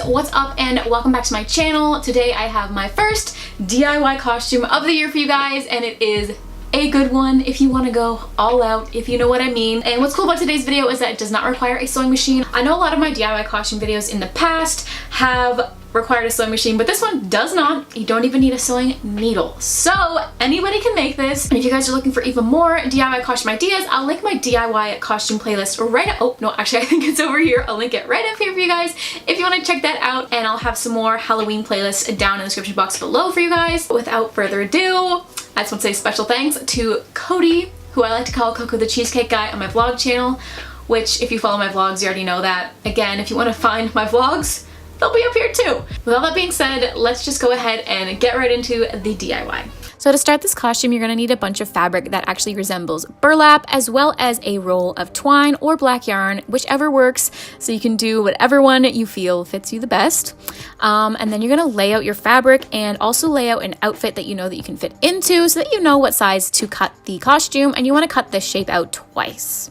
what's up and welcome back to my channel. Today I have my first DIY costume of the year for you guys, and it is a good one if you want to go all out, if you know what I mean. And what's cool about today's video is that it does not require a sewing machine. I know a lot of my DIY costume videos in the past have required a sewing machine, but this one does not. You don't even need a sewing needle. So anybody can make this. And if you guys are looking for even more DIY costume ideas, I'll link my DIY costume playlist right up. Oh no, actually I think it's over here. I'll link it right up here for you guys if you want to check that out. And I'll have some more Halloween playlists down in the description box below for you guys. Without further ado, I just want to say special thanks to Cody, who I like to call Coco the Cheesecake Guy on my vlog channel, which if you follow my vlogs, you already know that. Again, if you want to find my vlogs, they'll be up here too. With all that being said, let's just go ahead and get right into the DIY. So to start this costume, you're gonna need a bunch of fabric that actually resembles burlap, as well as a roll of twine or black yarn, whichever works. So you can do whatever one you feel fits you the best. And then you're gonna lay out your fabric and also lay out an outfit that you know that you can fit into so that you know what size to cut the costume, and you wanna cut this shape out twice.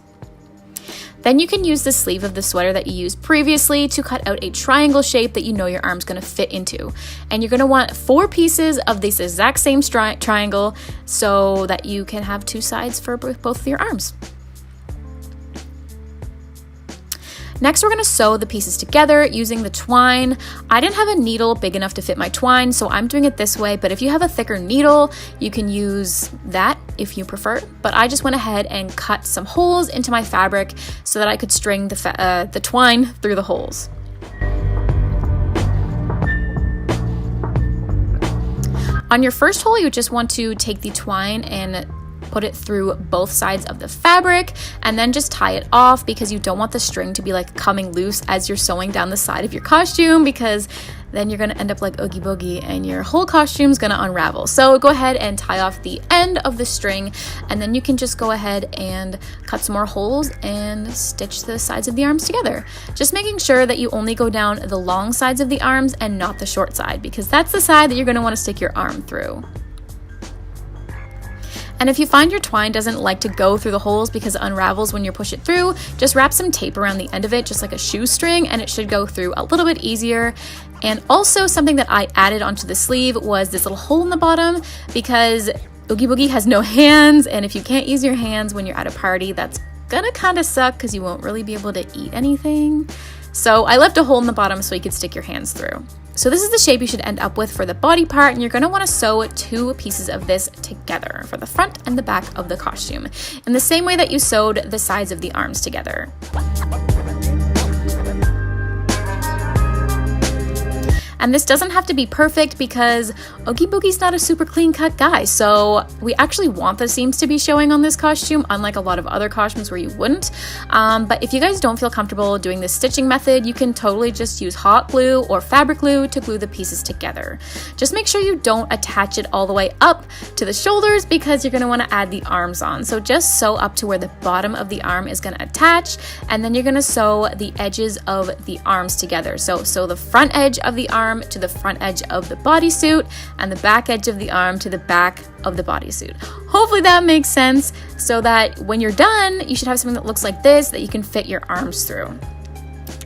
Then you can use the sleeve of the sweater that you used previously to cut out a triangle shape that you know your arm's gonna fit into. And you're gonna want 4 pieces of this exact same triangle so that you can have 2 sides for both of your arms. Next, we're gonna sew the pieces together using the twine. I didn't have a needle big enough to fit my twine, so I'm doing it this way, but if you have a thicker needle, you can use that if you prefer. But I just went ahead and cut some holes into my fabric so that I could string the twine through the holes. On your first hole, you just want to take the twine and put it through both sides of the fabric and then just tie it off, because you don't want the string to be like coming loose as you're sewing down the side of your costume, because then you're gonna end up like Oogie Boogie and your whole costume's gonna unravel. So go ahead and tie off the end of the string, and then you can just go ahead and cut some more holes and stitch the sides of the arms together. Just making sure that you only go down the long sides of the arms and not the short side, because that's the side that you're gonna wanna stick your arm through. And if you find your twine doesn't like to go through the holes because it unravels when you push it through, just wrap some tape around the end of it, just like a shoestring, and it should go through a little bit easier. And also something that I added onto the sleeve was this little hole in the bottom, because Oogie Boogie has no hands, and if you can't use your hands when you're at a party, that's gonna kind of suck because you won't really be able to eat anything. So I left a hole in the bottom so you could stick your hands through. So this is the shape you should end up with for the body part, and you're gonna wanna sew 2 pieces of this together for the front and the back of the costume, in the same way that you sewed the sides of the arms together. And this doesn't have to be perfect because Oogie Boogie's not a super clean cut guy, so we actually want the seams to be showing on this costume, unlike a lot of other costumes where you wouldn't. But if you guys don't feel comfortable doing this stitching method, you can totally just use hot glue or fabric glue to glue the pieces together. Just make sure you don't attach it all the way up to the shoulders, because you're gonna wanna add the arms on. So just sew up to where the bottom of the arm is gonna attach, and then you're gonna sew the edges of the arms together. So sew the front edge of the arm to the front edge of the bodysuit, and the back edge of the arm to the back of the bodysuit. Hopefully that makes sense, so that when you're done, you should have something that looks like this that you can fit your arms through.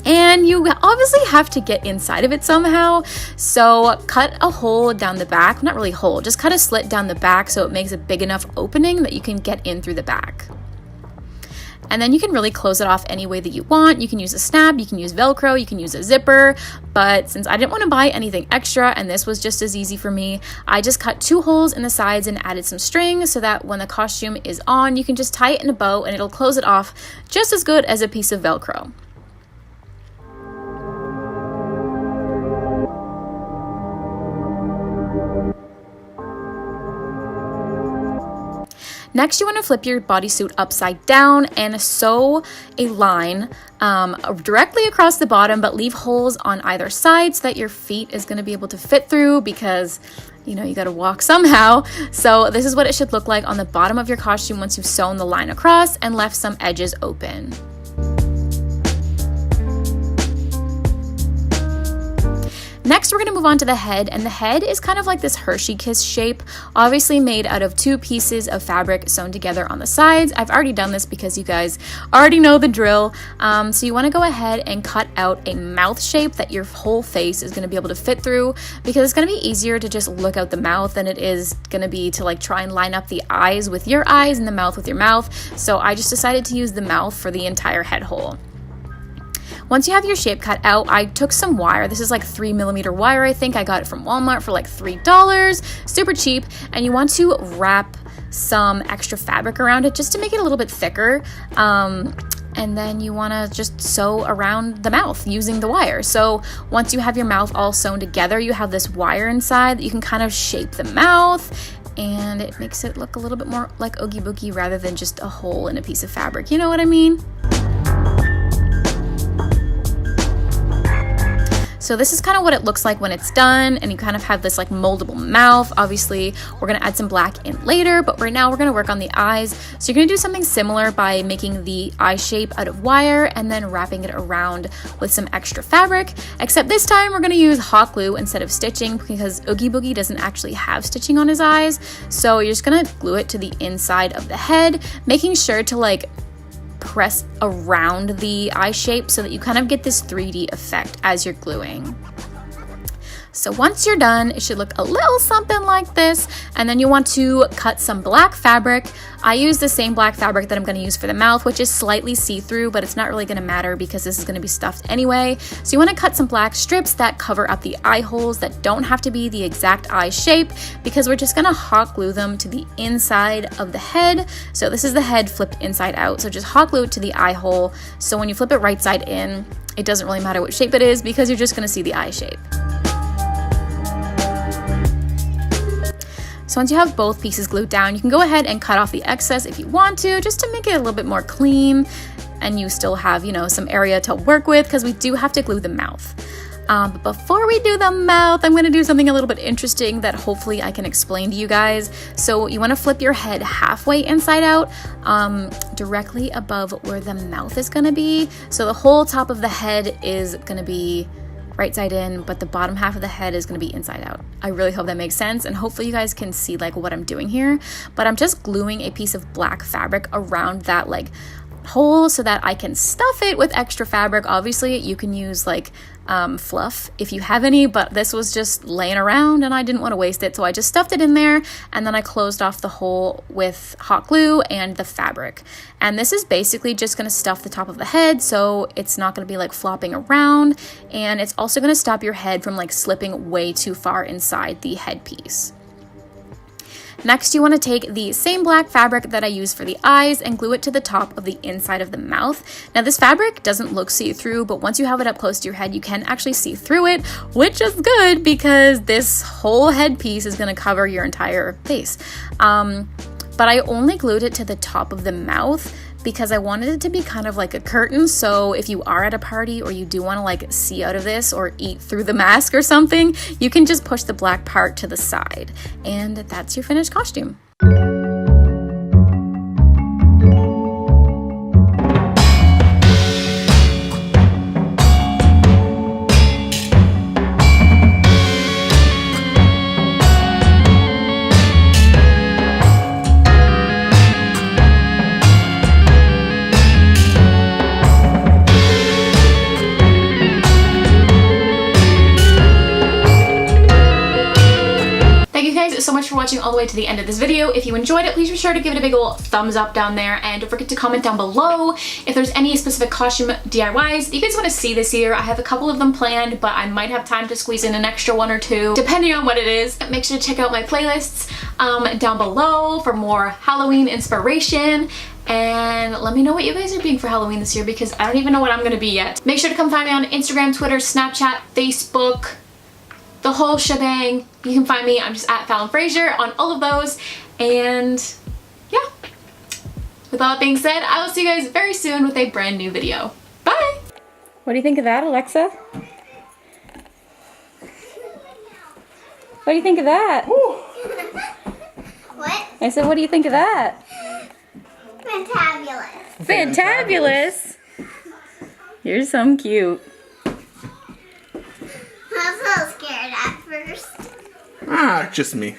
And you obviously have to get inside of it somehow, so cut a hole down the back, not really hole, just cut a slit down the back so it makes a big enough opening that you can get in through the back. And then you can really close it off any way that you want. You can use a snap, you can use Velcro, you can use a zipper, but since I didn't want to buy anything extra and this was just as easy for me, I just cut 2 holes in the sides and added some string so that when the costume is on, you can just tie it in a bow and it'll close it off just as good as a piece of Velcro. Next, you want to flip your bodysuit upside down and sew a line directly across the bottom, but leave holes on either side so that your feet is going to be able to fit through, because you know you got to walk somehow. So this is what it should look like on the bottom of your costume once you've sewn the line across and left some edges open. Next, we're gonna move on to the head, and the head is kind of like this Hershey Kiss shape, obviously made out of 2 pieces of fabric sewn together on the sides. I've already done this because you guys already know the drill. So you wanna go ahead and cut out a mouth shape that your whole face is gonna be able to fit through, because it's gonna be easier to just look out the mouth than it is gonna be to like try and line up the eyes with your eyes and the mouth with your mouth. So I just decided to use the mouth for the entire head hole. Once you have your shape cut out, I took some wire. This is like 3mm wire, I think. I got it from Walmart for like $3, super cheap. And you want to wrap some extra fabric around it just to make it a little bit thicker. And then you want to just sew around the mouth using the wire. So once you have your mouth all sewn together, you have this wire inside that you can kind of shape the mouth, and it makes it look a little bit more like Oogie Boogie rather than just a hole in a piece of fabric. You know what I mean? So this is kind of what it looks like when it's done, and you kind of have this like moldable mouth. Obviously, we're gonna add some black in later, but right now we're gonna work on the eyes. So you're gonna do something similar by making the eye shape out of wire and then wrapping it around with some extra fabric, except this time we're gonna use hot glue instead of stitching, because Oogie Boogie doesn't actually have stitching on his eyes. So you're just gonna glue it to the inside of the head, making sure to like press around the eye shape so that you kind of get this 3D effect as you're gluing. So once you're done, it should look a little something like this, and then you want to cut some black fabric. I use the same black fabric that I'm going to use for the mouth, which is slightly see-through, but it's not really going to matter because this is going to be stuffed anyway. So you want to cut some black strips that cover up the eye holes that don't have to be the exact eye shape, because we're just going to hot glue them to the inside of the head. So this is the head flipped inside out, so just hot glue it to the eye hole. So when you flip it right side in, it doesn't really matter what shape it is because you're just going to see the eye shape. So once you have both pieces glued down, you can go ahead and cut off the excess if you want to, just to make it a little bit more clean, and you still have, you know, some area to work with, because we do have to glue the mouth. But before we do the mouth, I'm going to do something a little bit interesting that hopefully I can explain to you guys. So you want to flip your head halfway inside out, directly above where the mouth is going to be. So the whole top of the head is going to be right side in, but the bottom half of the head is going to be inside out. I really hope that makes sense, and hopefully you guys can see like what I'm doing here. But I'm just gluing a piece of black fabric around that like hole so that I can stuff it with extra fabric. Obviously you can use like fluff if you have any, but this was just laying around and I didn't want to waste it, so I just stuffed it in there, and then I closed off the hole with hot glue and the fabric. And this is basically just going to stuff the top of the head, so it's not going to be like flopping around, and it's also going to stop your head from like slipping way too far inside the headpiece. Next, you want to take the same black fabric that I used for the eyes and glue it to the top of the inside of the mouth. Now, this fabric doesn't look see-through, but once you have it up close to your head, you can actually see through it, which is good because this whole headpiece is going to cover your entire face. But I only glued it to the top of the mouth because I wanted it to be kind of like a curtain, so if you are at a party or you do want to like see out of this or eat through the mask or something, you can just push the black part to the side, and that's your finished costume. So much for watching all the way to the end of this video. If you enjoyed it, please be sure to give it a big ol' thumbs up down there, and don't forget to comment down below if there's any specific costume DIYs you guys want to see this year. I have a couple of them planned, but I might have time to squeeze in an extra one or two depending on what it is. Make sure to check out my playlists down below for more Halloween inspiration, and let me know what you guys are being for Halloween this year, because I don't even know what I'm gonna be yet. Make sure to come find me on Instagram, Twitter, Snapchat, Facebook, the whole shebang. You can find me, I'm just at Fallon Fraser on all of those. And yeah, with all that being said, I will see you guys very soon with a brand new video. Bye! What do you think of that, Alexa? What do you think of that? What? I said, what do you think of that? Fantabulous. Fantabulous? You're so cute. That sounds first. Ah, just me.